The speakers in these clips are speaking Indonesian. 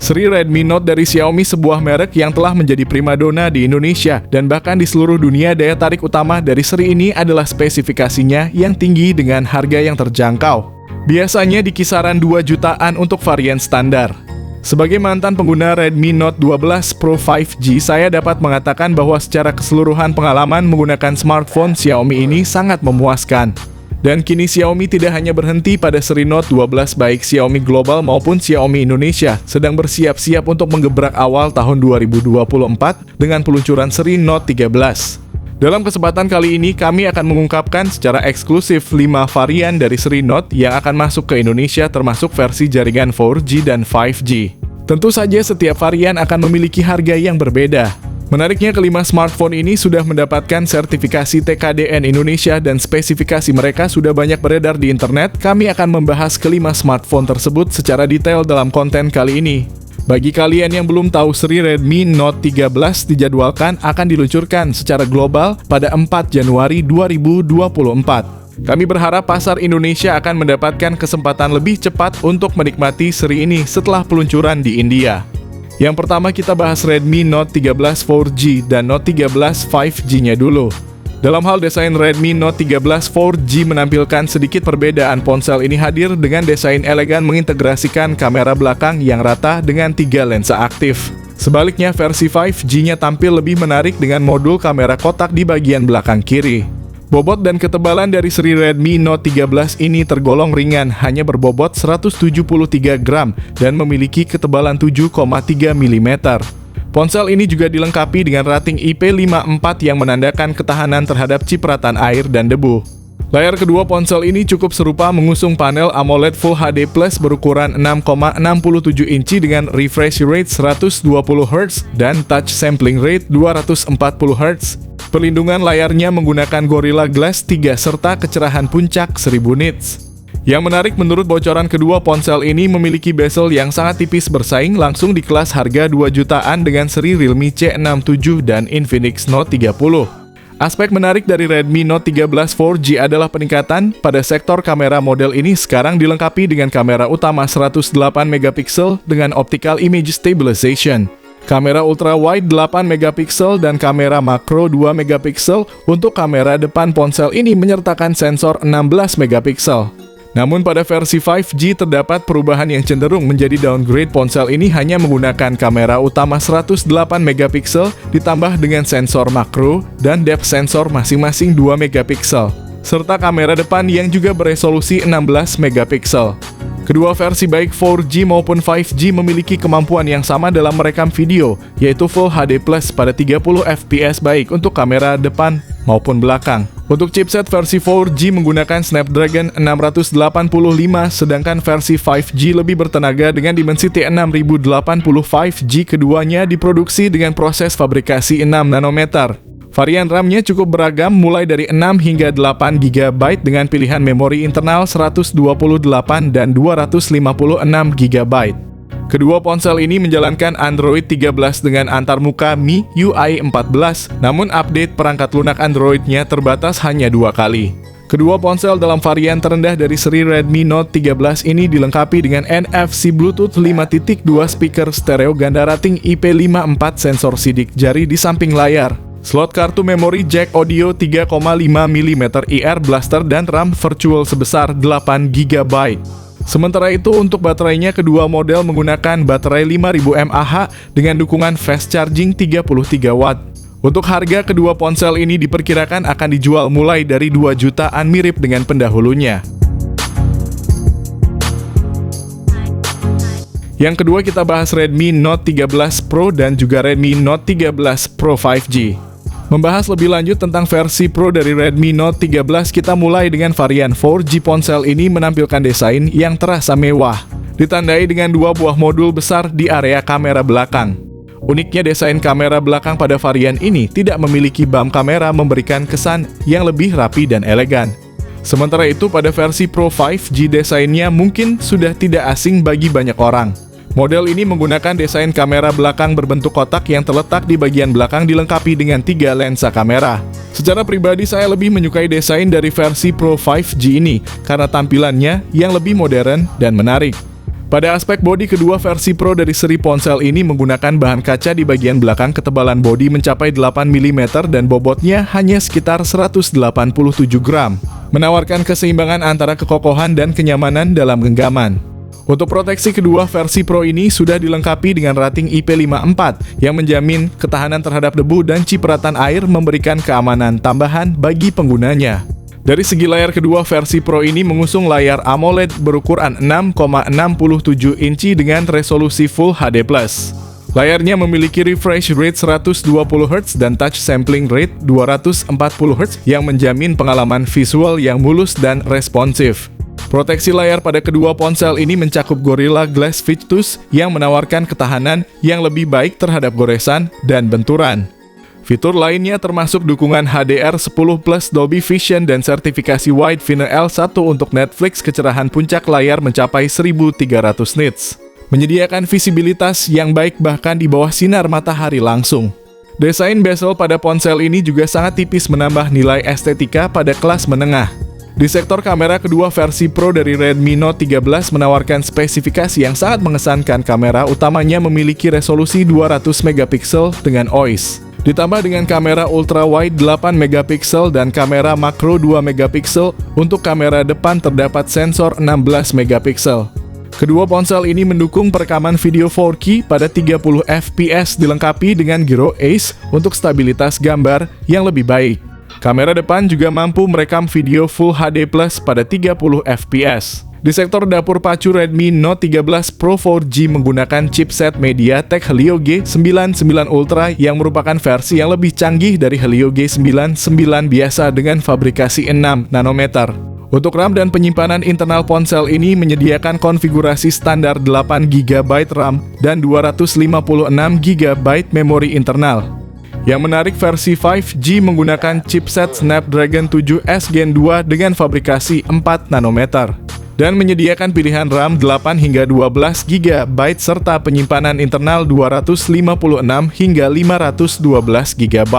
Seri Redmi Note dari Xiaomi sebuah merek yang telah menjadi primadona di Indonesia dan bahkan di seluruh dunia. Daya tarik utama dari seri ini adalah spesifikasinya yang tinggi dengan harga yang terjangkau. Biasanya di kisaran 2 jutaan untuk varian standar. Sebagai mantan pengguna Redmi Note 12 Pro 5G, saya dapat mengatakan bahwa secara keseluruhan pengalaman menggunakan smartphone Xiaomi ini sangat memuaskan. Dan kini Xiaomi tidak hanya berhenti pada seri Note 12, baik Xiaomi Global maupun Xiaomi Indonesia sedang bersiap-siap untuk menggebrak awal tahun 2024 dengan peluncuran seri Note 13. Dalam kesempatan kali ini, kami akan mengungkapkan secara eksklusif 5 varian dari seri Note yang akan masuk ke Indonesia termasuk versi jaringan 4G dan 5G. Tentu saja setiap varian akan memiliki harga yang berbeda. Menariknya, kelima smartphone ini sudah mendapatkan sertifikasi TKDN Indonesia dan spesifikasi mereka sudah banyak beredar di internet. Kami akan membahas kelima smartphone tersebut secara detail dalam konten kali ini. Bagi kalian yang belum tahu, seri Redmi Note 13 dijadwalkan akan diluncurkan secara global pada 4 Januari 2024. Kami berharap pasar Indonesia akan mendapatkan kesempatan lebih cepat untuk menikmati seri ini setelah peluncuran di India. Yang pertama kita bahas Redmi Note 13 4G dan Note 13 5G-nya dulu. Dalam hal desain, Redmi Note 13 4G menampilkan sedikit perbedaan. Ponsel ini hadir dengan desain elegan mengintegrasikan kamera belakang yang rata dengan 3 lensa aktif. Sebaliknya, versi 5G-nya tampil lebih menarik dengan modul kamera kotak di bagian belakang kiri. Bobot dan ketebalan dari seri Redmi Note 13 ini tergolong ringan, hanya berbobot 173 gram dan memiliki ketebalan 7,3 mm. Ponsel ini juga dilengkapi dengan rating IP54 yang menandakan ketahanan terhadap cipratan air dan debu. Layar kedua ponsel ini cukup serupa, mengusung panel AMOLED Full HD Plus berukuran 6,67 inci dengan refresh rate 120Hz dan touch sampling rate 240Hz. Perlindungan layarnya menggunakan Gorilla Glass 3 serta kecerahan puncak 1000 nits. Yang menarik, menurut bocoran kedua, ponsel ini memiliki bezel yang sangat tipis, bersaing langsung di kelas harga 2 jutaan dengan seri Realme C67 dan Infinix Note 30. Aspek menarik dari Redmi Note 13 4G adalah peningkatan pada sektor kamera. Model ini sekarang dilengkapi dengan kamera utama 108MP dengan optical image stabilization, kamera ultra wide 8MP dan kamera makro 2MP. Untuk kamera depan, ponsel ini menyertakan sensor 16MP. Namun pada versi 5G terdapat perubahan yang cenderung menjadi downgrade. Ponsel ini hanya menggunakan kamera utama 108MP ditambah dengan sensor makro dan depth sensor masing-masing 2MP, serta kamera depan yang juga beresolusi 16MP. Kedua versi baik 4G maupun 5G memiliki kemampuan yang sama dalam merekam video, yaitu Full HD Plus pada 30fps baik untuk kamera depan maupun belakang. Untuk chipset, versi 4G menggunakan Snapdragon 685, sedangkan versi 5G lebih bertenaga dengan Dimensity 6080. 5G keduanya diproduksi dengan proses fabrikasi 6 nanometer. Varian RAM-nya cukup beragam, mulai dari 6 hingga 8 GB dengan pilihan memori internal 128 dan 256 GB. Kedua ponsel ini menjalankan Android 13 dengan antarmuka MIUI 14, namun update perangkat lunak Android-nya terbatas hanya 2 kali. Kedua ponsel dalam varian terendah dari seri Redmi Note 13 ini dilengkapi dengan NFC Bluetooth 5.2, speaker stereo ganda rating IP54, sensor sidik jari di samping layar, slot kartu memori jack audio 3,5mm IR blaster dan RAM virtual sebesar 8 GB. Sementara itu untuk baterainya, kedua model menggunakan baterai 5000 mAh dengan dukungan fast charging 33 Watt. Untuk harga, kedua ponsel ini diperkirakan akan dijual mulai dari 2 jutaan mirip dengan pendahulunya. Yang kedua kita bahas Redmi Note 13 Pro dan juga Redmi Note 13 Pro 5G. Membahas lebih lanjut tentang versi Pro dari Redmi Note 13, kita mulai dengan varian 4G. Ponsel ini menampilkan desain yang terasa mewah, ditandai dengan 2 buah modul besar di area kamera belakang. Uniknya, desain kamera belakang pada varian ini tidak memiliki bump kamera, memberikan kesan yang lebih rapi dan elegan. Sementara itu pada versi Pro 5G, desainnya mungkin sudah tidak asing bagi banyak orang. Model ini menggunakan desain kamera belakang berbentuk kotak yang terletak di bagian belakang, dilengkapi dengan 3 lensa kamera. Secara pribadi saya lebih menyukai desain dari versi Pro 5G ini karena tampilannya yang lebih modern dan menarik. Pada aspek bodi, kedua versi Pro dari seri ponsel ini menggunakan bahan kaca di bagian belakang. Ketebalan bodi mencapai 8 mm dan bobotnya hanya sekitar 187 gram, menawarkan keseimbangan antara kekokohan dan kenyamanan dalam genggaman. Untuk proteksi, kedua versi Pro ini sudah dilengkapi dengan rating IP54 yang menjamin ketahanan terhadap debu dan cipratan air, memberikan keamanan tambahan bagi penggunanya. Dari segi layar, kedua versi Pro ini mengusung layar AMOLED berukuran 6,67 inci dengan resolusi Full HD+. Layarnya memiliki refresh rate 120 Hz dan touch sampling rate 240 Hz yang menjamin pengalaman visual yang mulus dan responsif. Proteksi layar pada kedua ponsel ini mencakup Gorilla Glass Victus yang menawarkan ketahanan yang lebih baik terhadap goresan dan benturan. Fitur lainnya termasuk dukungan HDR10+ Dolby Vision dan sertifikasi Wide Finer L1 untuk Netflix. Kecerahan puncak layar mencapai 1300 nits, menyediakan visibilitas yang baik bahkan di bawah sinar matahari langsung. Desain bezel pada ponsel ini juga sangat tipis, menambah nilai estetika pada kelas menengah. Di sektor kamera, kedua versi Pro dari Redmi Note 13 menawarkan spesifikasi yang sangat mengesankan. Kamera utamanya memiliki resolusi 200 megapiksel dengan OIS, ditambah dengan kamera ultra wide 8 megapiksel dan kamera makro 2 megapiksel. Untuk kamera depan terdapat sensor 16 megapiksel. Kedua ponsel ini mendukung perekaman video 4K pada 30 fps, dilengkapi dengan Gyro Ace untuk stabilitas gambar yang lebih baik. Kamera depan juga mampu merekam video Full HD+ pada 30 fps. Di sektor dapur pacu, Redmi Note 13 Pro 4G menggunakan chipset MediaTek Helio G99 Ultra yang merupakan versi yang lebih canggih dari Helio G99 biasa dengan fabrikasi 6 nanometer. Untuk RAM dan penyimpanan internal, ponsel ini menyediakan konfigurasi standar 8 GB RAM dan 256 GB memori internal. Yang menarik, versi 5G menggunakan chipset Snapdragon 7S Gen 2 dengan fabrikasi 4 nanometer. Dan menyediakan pilihan RAM 8 hingga 12 GB serta penyimpanan internal 256 hingga 512 GB.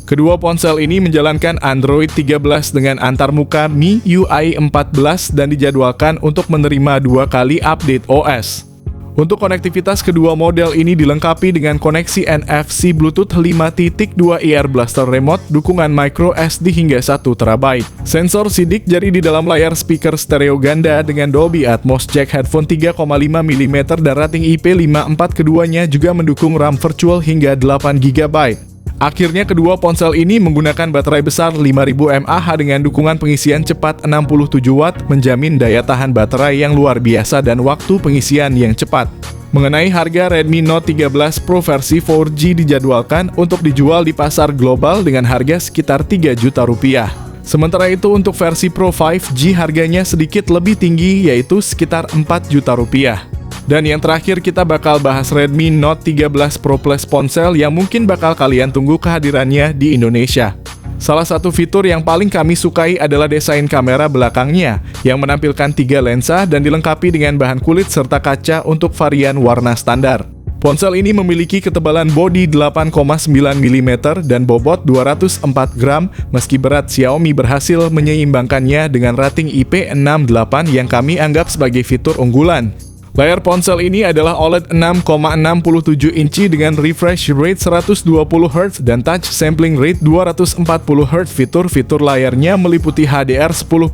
Kedua ponsel ini menjalankan Android 13 dengan antarmuka MIUI 14 dan dijadwalkan untuk menerima 2 kali update OS. Untuk konektivitas, kedua model ini dilengkapi dengan koneksi NFC Bluetooth 5.2 Ear Blaster Remote, dukungan micro SD hingga 1 TB, sensor sidik jari di dalam layar, speaker stereo ganda dengan Dolby Atmos, jack headphone 3,5 mm dan rating IP54. Keduanya juga mendukung RAM virtual hingga 8 GB. Akhirnya, kedua ponsel ini menggunakan baterai besar 5000 mAh dengan dukungan pengisian cepat 67 Watt, menjamin daya tahan baterai yang luar biasa dan waktu pengisian yang cepat. Mengenai harga, Redmi Note 13 Pro versi 4G dijadwalkan untuk dijual di pasar global dengan harga sekitar 3 juta rupiah. Sementara itu, untuk versi Pro 5G harganya sedikit lebih tinggi, yaitu sekitar 4 juta rupiah. Dan yang terakhir, kita bakal bahas Redmi Note 13 Pro Plus, ponsel yang mungkin bakal kalian tunggu kehadirannya di Indonesia. Salah satu fitur yang paling kami sukai adalah desain kamera belakangnya yang menampilkan 3 lensa dan dilengkapi dengan bahan kulit serta kaca untuk varian warna standar. Ponsel ini memiliki ketebalan bodi 8,9 mm dan bobot 204 gram. Meski berat, Xiaomi berhasil menyeimbangkannya dengan rating IP68 yang kami anggap sebagai fitur unggulan. Layar ponsel ini adalah OLED 6,67 inci dengan refresh rate 120 Hz dan touch sampling rate 240 Hz. Fitur-fitur layarnya meliputi HDR10+,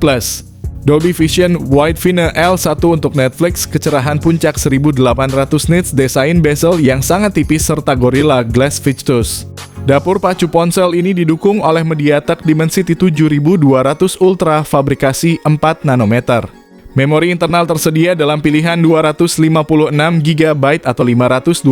Dolby Vision, Wide Finer L1 untuk Netflix, kecerahan puncak 1800 nits, desain bezel yang sangat tipis, serta Gorilla Glass Victus. Dapur pacu ponsel ini didukung oleh MediaTek Dimensity 7200 Ultra fabrikasi 4 nanometer. Memori internal tersedia dalam pilihan 256 GB atau 512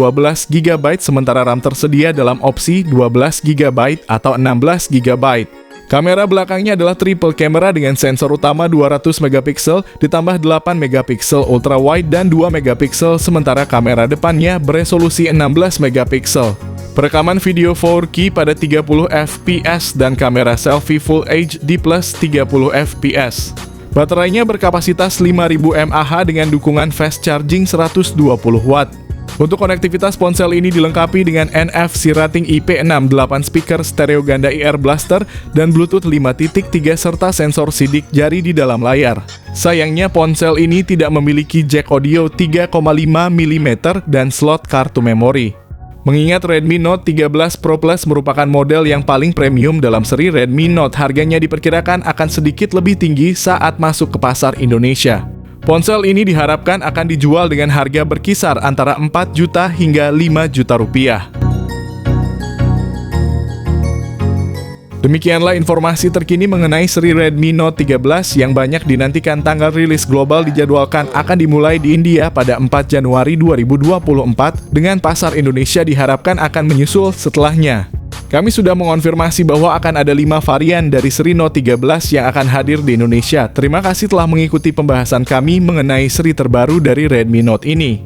GB, sementara RAM tersedia dalam opsi 12 GB atau 16 GB. Kamera belakangnya adalah triple camera dengan sensor utama 200 megapiksel ditambah 8 megapiksel ultra wide dan 2 megapiksel, sementara kamera depannya beresolusi 16 megapiksel. Perekaman video 4K pada 30 fps dan kamera selfie Full HD plus 30 fps. Baterainya berkapasitas 5000 mAh dengan dukungan fast charging 120 Watt. Untuk konektivitas, ponsel ini dilengkapi dengan NFC rating IP6, 8 speaker stereo ganda IR blaster, dan Bluetooth 5.3 serta sensor sidik jari di dalam layar. Sayangnya ponsel ini tidak memiliki jack audio 3,5 mm dan slot kartu memori. Mengingat Redmi Note 13 Pro Plus merupakan model yang paling premium dalam seri Redmi Note, harganya diperkirakan akan sedikit lebih tinggi saat masuk ke pasar Indonesia. Ponsel ini diharapkan akan dijual dengan harga berkisar antara 4 juta hingga 5 juta rupiah. Demikianlah informasi terkini mengenai seri Redmi Note 13 yang banyak dinantikan. Tanggal rilis global dijadwalkan akan dimulai di India pada 4 Januari 2024, dengan pasar Indonesia diharapkan akan menyusul setelahnya. Kami sudah mengonfirmasi bahwa akan ada 5 varian dari seri Note 13 yang akan hadir di Indonesia. Terima kasih telah mengikuti pembahasan kami mengenai seri terbaru dari Redmi Note ini.